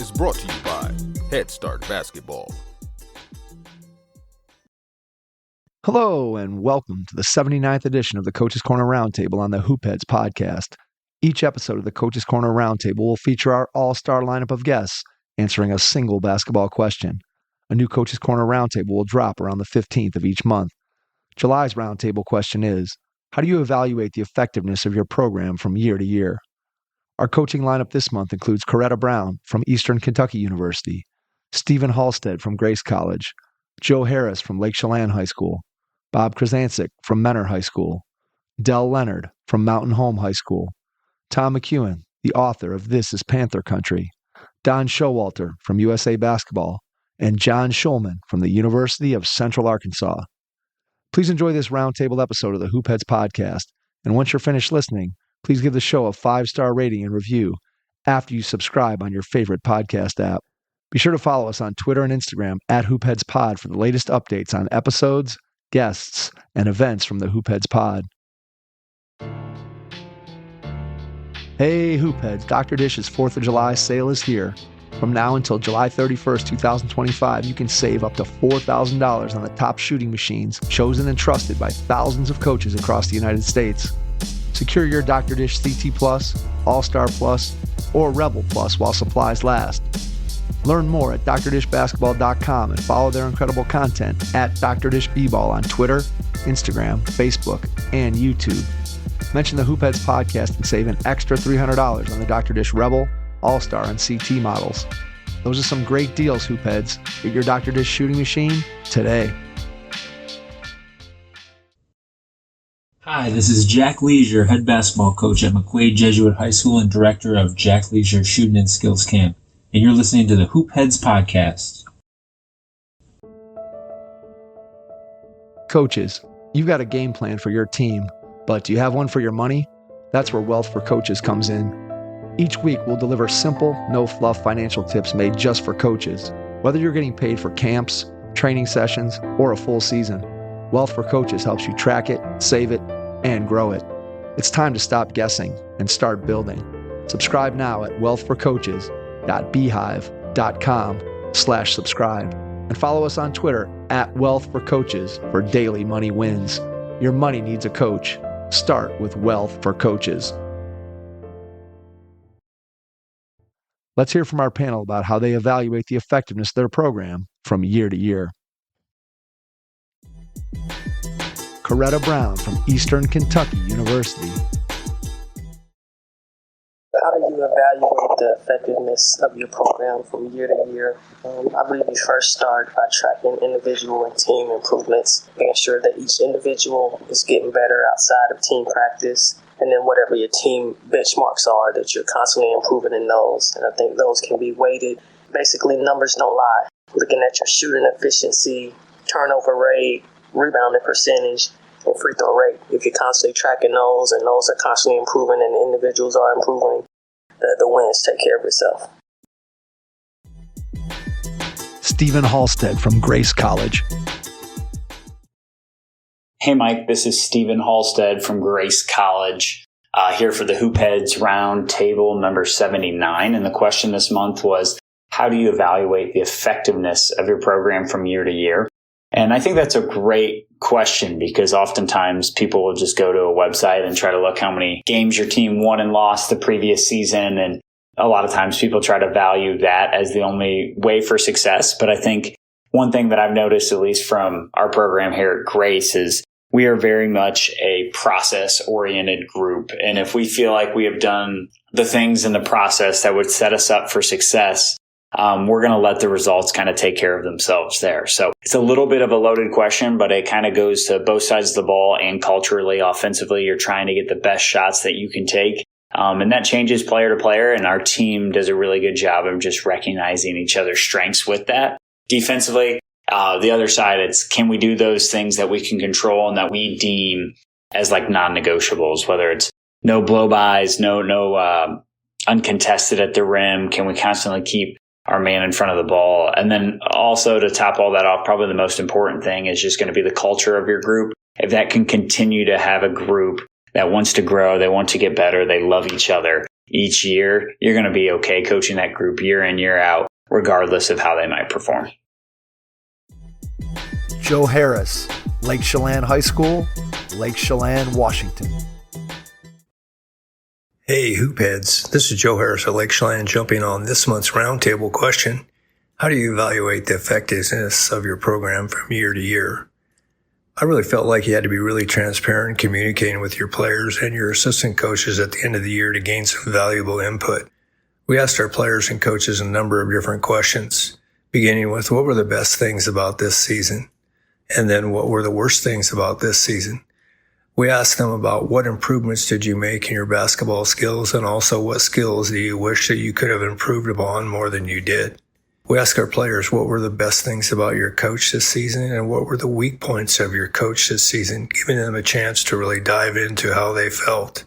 is brought to you by Head Start Basketball. Hello and welcome to the 79th edition of the Coach's Corner Roundtable on the Hoopheads podcast. Each episode of the Coach's Corner Roundtable will feature our all-star lineup of guests answering a single basketball question. A new Coach's Corner Roundtable will drop around the 15th of each month. July's Roundtable question is, how do you evaluate the effectiveness of your program from year to year? Our coaching lineup this month includes Coretta Brown from Eastern Kentucky University, Stephen Halstead from Grace College, Joe Harris from Lake Chelan High School, Bob Krizancic from Mentor High School, Dell Leonard from Mountain Home High School, Tom McKeown, the author of This is Panther Country, Don Showalter from USA Basketball, and John Shulman from the University of Central Arkansas. Please enjoy this roundtable episode of the Hoopheads podcast, and once you're finished listening, please give the show a 5-star rating and review after you subscribe on your favorite podcast app. Be sure to follow us on Twitter and Instagram at HoopheadsPod for the latest updates on episodes, guests, and events from the Hoopheads Pod. Hey Hoopheads, Dr. Dish's 4th of July sale is here. From now until July 31st, 2025, you can save up to $4,000 on the top shooting machines chosen and trusted by thousands of coaches across the United States. Secure your Dr. Dish CT Plus, All-Star Plus, or Rebel Plus while supplies last. Learn more at drdishbasketball.com and follow their incredible content at Dr. Dish B-Ball on Twitter, Instagram, Facebook, and YouTube. Mention the Hoopheads podcast and save an extra $300 on the Dr. Dish Rebel, All-Star, and CT models. Those are some great deals, Hoopheads. Get your Dr. Dish shooting machine today. Hi, this is Jack Leisure, head basketball coach at McQuaid Jesuit High School and director of Jack Leisure Shooting and Skills Camp. And you're listening to the Hoopheads podcast. Coaches, you've got a game plan for your team, but do you have one for your money? That's where Wealth for Coaches comes in. Each week, we'll deliver simple, no-fluff financial tips made just for coaches. Whether you're getting paid for camps, training sessions, or a full season, Wealth for Coaches helps you track it, save it, and grow it. It's time to stop guessing and start building. Subscribe now at wealthforcoaches.beehive.com/subscribe and follow us on Twitter at Wealth for Coaches for daily money wins. Your money needs a coach. Start with Wealth for Coaches. Let's hear from our panel about how they evaluate the effectiveness of their program from year to year. Coretta Brown from Eastern Kentucky University. How do you evaluate the effectiveness of your program from year to year? I believe you first start by tracking individual and team improvements, making sure that each individual is getting better outside of team practice, and then whatever your team benchmarks are, that you're constantly improving in those. And I think those can be weighted. Basically, numbers don't lie. Looking at your shooting efficiency, turnover rate, rebounding percentage, and free throw rate. If you're constantly tracking those and those are constantly improving and the individuals are improving, the wins take care of itself. Stephen Halstead from Grace College. Hey Mike, this is Stephen Halstead from Grace College, here for the Hoopheads Roundtable number 79. And the question this month was, how do you evaluate the effectiveness of your program from year to year? And I think that's a great question because oftentimes people will just go to a website and try to look how many games your team won and lost the previous season. And a lot of times people try to value that as the only way for success. But I think one thing that I've noticed, at least from our program here at Grace, is we are very much a process-oriented group. And if we feel like we have done the things in the process that would set us up for success, we're going to let the results kind of take care of themselves there. So it's a little bit of a loaded question, but it kind of goes to both sides of the ball, and culturally, offensively, you're trying to get the best shots that you can take. And that changes player to player. And our team does a really good job of just recognizing each other's strengths with that. Defensively, the other side, it's can we do those things that we can control and that we deem as like non-negotiables, whether it's no blow-bys, no uncontested at the rim. Can we constantly keep our man in front of the ball? And then also to top all that off, probably the most important thing is just going to be the culture of your group. If that can continue to have a group that wants to grow, they want to get better, they love each other, each year, you're going to be okay coaching that group year in, year out, regardless of how they might perform. Joe Harris, Lake Chelan High School, Lake Chelan, Washington. Hey, Hoopheads. This is Joe Harris at Lake Chelan jumping on this month's roundtable question. How do you evaluate the effectiveness of your program from year to year? I really felt like you had to be really transparent in communicating with your players and your assistant coaches at the end of the year to gain some valuable input. We asked our players and coaches a number of different questions, beginning with what were the best things about this season, and then what were the worst things about this season. We asked them about what improvements did you make in your basketball skills, and also what skills do you wish that you could have improved upon more than you did. We asked our players what were the best things about your coach this season and what were the weak points of your coach this season, giving them a chance to really dive into how they felt.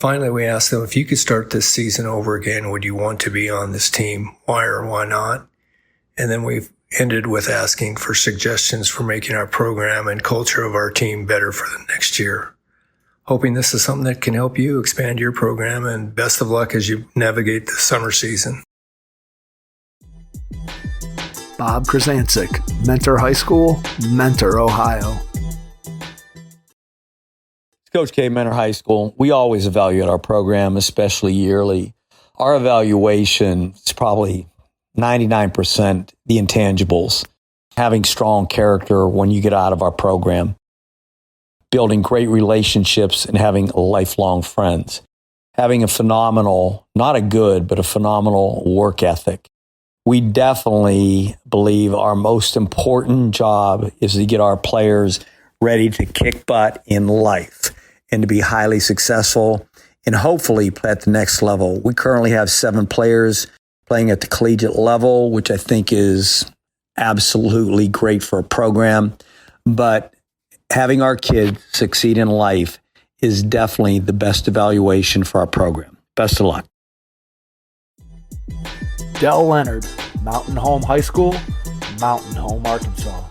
Finally, we asked them if you could start this season over again, would you want to be on this team? Why or why not? And then we've ended with asking for suggestions for making our program and culture of our team better for the next year. Hoping this is something that can help you expand your program, and best of luck as you navigate the summer season. Bob Krizancic, Mentor High School, Mentor, Ohio. Coach K, Mentor High School. We always evaluate our program, especially yearly. Our evaluation is probably 99% the intangibles. Having strong character when you get out of our program. Building great relationships and having lifelong friends. Having a phenomenal, not a good, but a phenomenal work ethic. We definitely believe our most important job is to get our players ready to kick butt in life and to be highly successful and hopefully play at the next level. We currently have 7 players playing at the collegiate level, which I think is absolutely great for a program. But having our kids succeed in life is definitely the best evaluation for our program. Best of luck. Dell Leonard, Mountain Home High School, Mountain Home, Arkansas.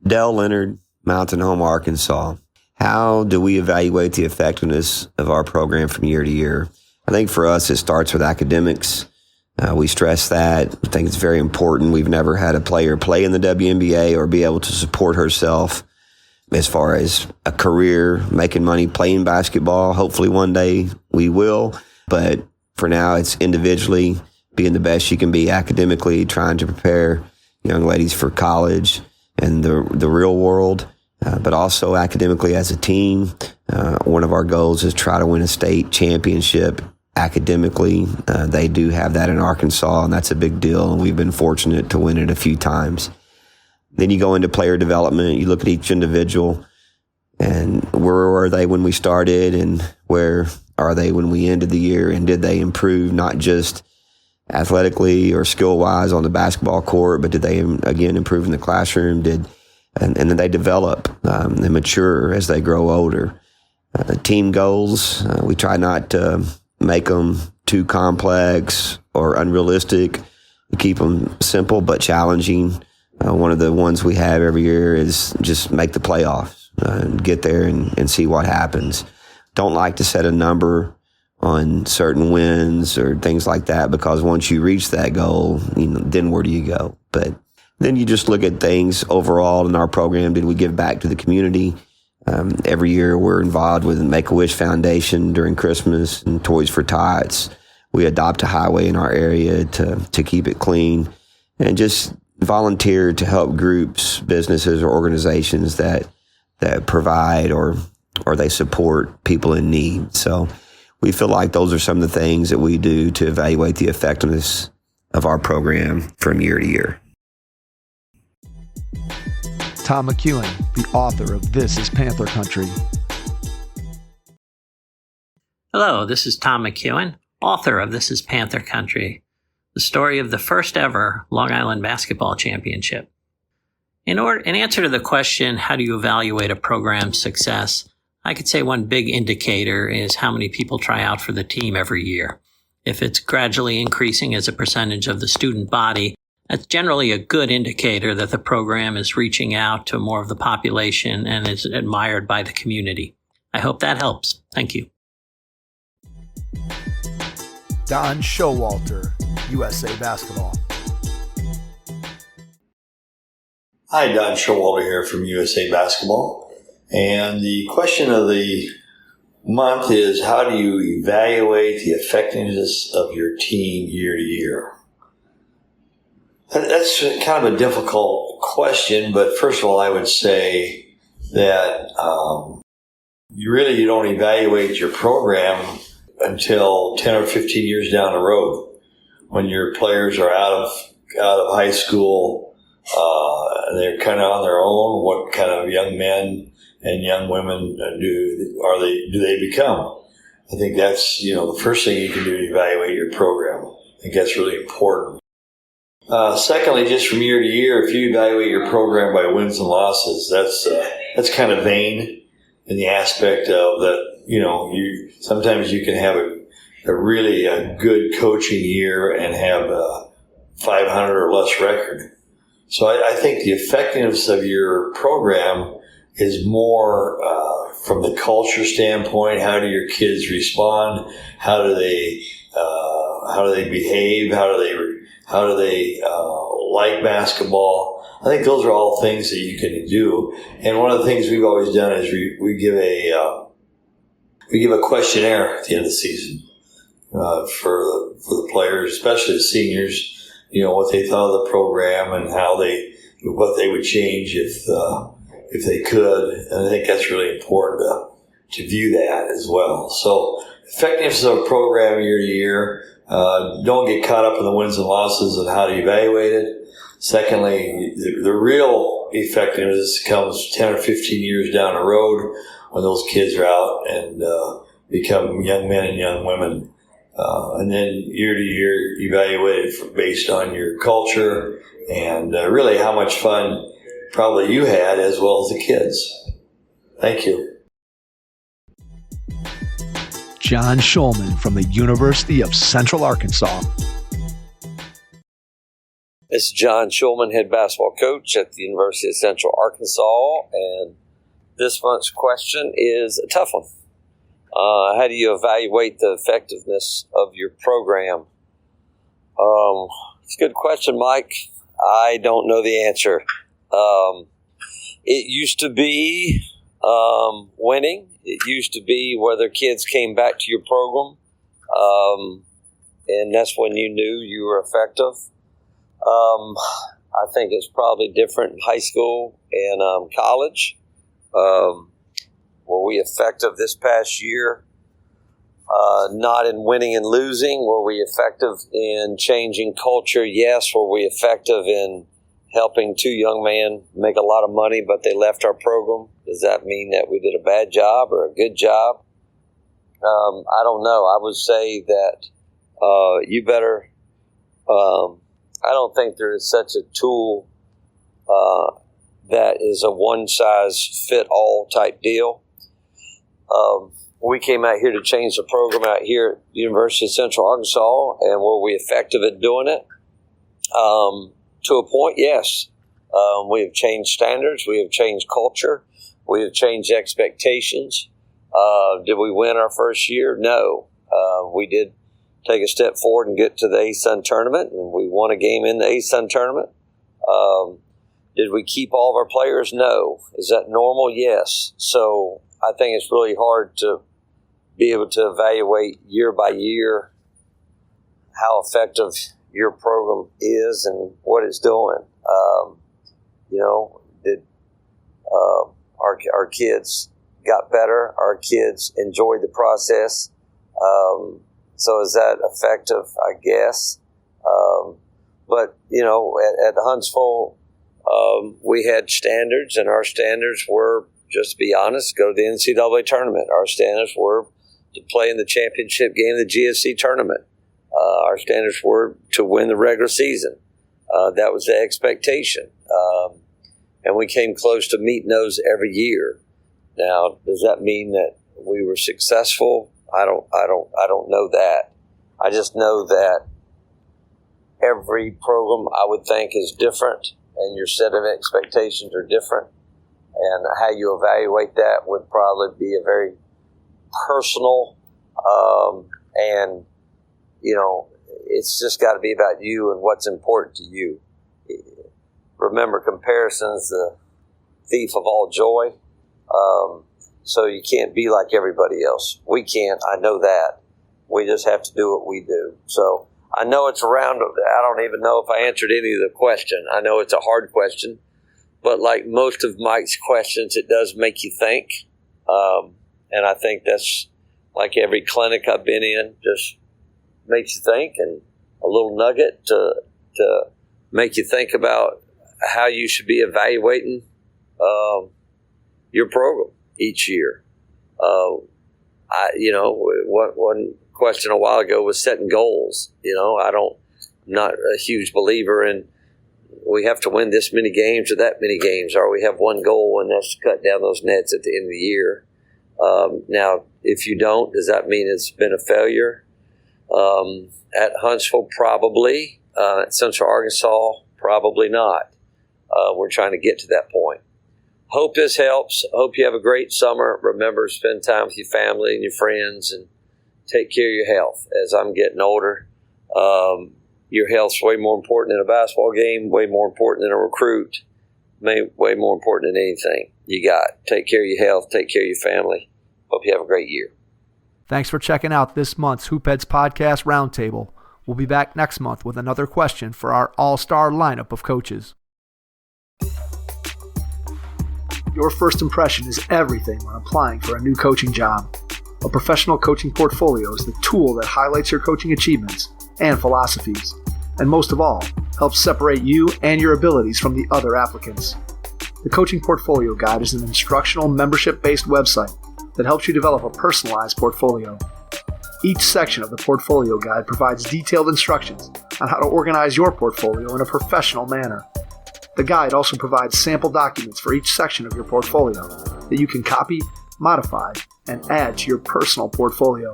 Dell Leonard, Mountain Home, Arkansas. How do we evaluate the effectiveness of our program from year to year? I think for us, it starts with academics. We stress that. I think it's very important. We've never had a player play in the WNBA or be able to support herself as far as a career, making money, playing basketball. Hopefully one day we will. But for now, it's individually being the best you can be academically, trying to prepare young ladies for college and the real world, but also academically as a team. One of our goals is try to win a state championship academically. They do have that in Arkansas, and that's a big deal, and we've been fortunate to win it a few times. Then you go into player development. You look at each individual, and where were they when we started, and where are they when we ended the year, and did they improve not just athletically or skill-wise on the basketball court, but did they, again, improve in the classroom? And then they develop and mature as they grow older. Team goals, we try not to make them too complex or unrealistic. We keep them simple but challenging. One of the ones we have every year is just make the playoffs and get there and see what happens. Don't like to set a number on certain wins or things like that, because once you reach that goal, then where do you go? But then you just look at things overall in our program. Did we give back to the community? Every year we're involved with the Make-A-Wish Foundation during Christmas and Toys for Tots. We adopt a highway in our area to keep it clean, and just volunteer to help groups, businesses, or organizations that provide or they support people in need. So we feel like those are some of the things that we do to evaluate the effectiveness of our program from year to year. Tom McKeown, the author of This is Panther Country. Hello, this is Tom McKeown, author of This is Panther Country, the story of the first ever Long Island Basketball Championship. In answer to the question, how do you evaluate a program's success, I could say one big indicator is how many people try out for the team every year. If it's gradually increasing as a percentage of the student body, that's generally a good indicator that the program is reaching out to more of the population and is admired by the community. I hope that helps. Thank you. Don Showalter, USA Basketball. Hi, Don Showalter here from USA Basketball. And the question of the month is, how do you evaluate the effectiveness of your team year to year? That's kind of a difficult question, but first of all, I would say that you don't evaluate your program until 10 or 15 years down the road, when your players are out of high school, they're kind of on their own. What kind of young men and young women do they become? I think that's the first thing you can do to evaluate your program. I think that's really important. Secondly, just from year to year, if you evaluate your program by wins and losses, that's kind of vain in the aspect of that. Sometimes you can have a really good coaching year and have a 500 or less record. So I think the effectiveness of your program is more from the culture standpoint. How do your kids respond? How do they behave? How do they like basketball? I think those are all things that you can do. And one of the things we've always done is we give a questionnaire at the end of the season for the players, especially the seniors. What they thought of the program and what they would change if they could. And I think that's really important to view that as well. So effectiveness of a program year to year. Don't get caught up in the wins and losses and how to evaluate it. Secondly, the real effectiveness comes 10 or 15 years down the road when those kids are out and become young men and young women. And then year to year, evaluate it based on your culture and really how much fun probably you had as well as the kids. Thank you. John Shulman from the University of Central Arkansas. This is John Shulman, head basketball coach at the University of Central Arkansas, and this month's question is a tough one. How do you evaluate the effectiveness of your program? It's a good question, Mike. I don't know the answer. It used to be winning. It used to be whether kids came back to your program, and that's when you knew you were effective. I think it's probably different in high school and college. Were we effective this past year? Not in winning and losing. Were we effective in changing culture? Yes. Were we effective in helping two young men make a lot of money, but they left our program? Does that mean that we did a bad job or a good job? I don't know. I would say that you better... I don't think there is such a tool that is a one-size-fit-all type deal. We came out here to change the program out here at the University of Central Arkansas, and were we effective at doing it? To a point, yes. We have changed standards. We have changed culture. We have changed expectations. Did we win our first year? No. We did take a step forward and get to the ASUN tournament, and we won a game in the ASUN tournament. Did we keep all of our players? No. Is that normal? Yes. So I think it's really hard to be able to evaluate year by year how effective your program is and what it's doing. Did our kids got better? Our kids enjoyed the process. So is that effective? I guess. But at Huntsville, we had standards, and our standards were, just to be honest, go to the NCAA tournament. Our standards were to play in the championship game of the GSC tournament. Our standards were to win the regular season. That was the expectation. And we came close to meeting those every year. Now, does that mean that we were successful? I don't know that. I just know that every program, I would think, is different, and your set of expectations are different. And how you evaluate that would probably be a very personal, and, you know, it's just got to be about you and what's important to you. Remember, comparison's the thief of all joy. So you can't be like everybody else. We can't. I know that. We just have to do what we do. So I know it's around. I don't even know if I answered any of the question. I know it's a hard question, but like most of Mike's questions, it does make you think. And I think that's like every clinic I've been in, just makes you think, and a little nugget to make you think about how you should be evaluating your program each year. One question a while ago was setting goals. You know, I'm not a huge believer in we have to win this many games or that many games, or we have one goal and that's to cut down those nets at the end of the year. Now, if you don't, does that mean it's been a failure? At Huntsville, probably. At Central Arkansas, probably not. We're trying to get to that point. Hope this helps. Hope you have a great summer. Remember, spend time with your family and your friends, and take care of your health. As I'm getting older, your health's way more important than a basketball game, way more important than a recruit, way more important than anything you got. Take care of your health. Take care of your family. Hope you have a great year. Thanks for checking out this month's Hoopheads Podcast Roundtable. We'll be back next month with another question for our all-star lineup of coaches. Your first impression is everything when applying for a new coaching job. A professional coaching portfolio is the tool that highlights your coaching achievements and philosophies, and most of all, helps separate you and your abilities from the other applicants. The Coaching Portfolio Guide is an instructional membership-based website that helps you develop a personalized portfolio. Each section of the Portfolio Guide provides detailed instructions on how to organize your portfolio in a professional manner. The guide also provides sample documents for each section of your portfolio that you can copy, modify, and add to your personal portfolio.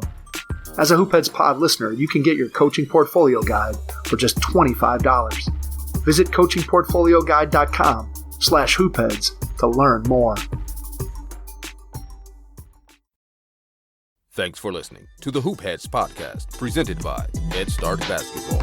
As a Hoopheads Pod listener, you can get your Coaching Portfolio Guide for just $25. Visit coachingportfolioguide.com/hoopheads to learn more. Thanks for listening to the Hoopheads Podcast, presented by Head Start Basketball.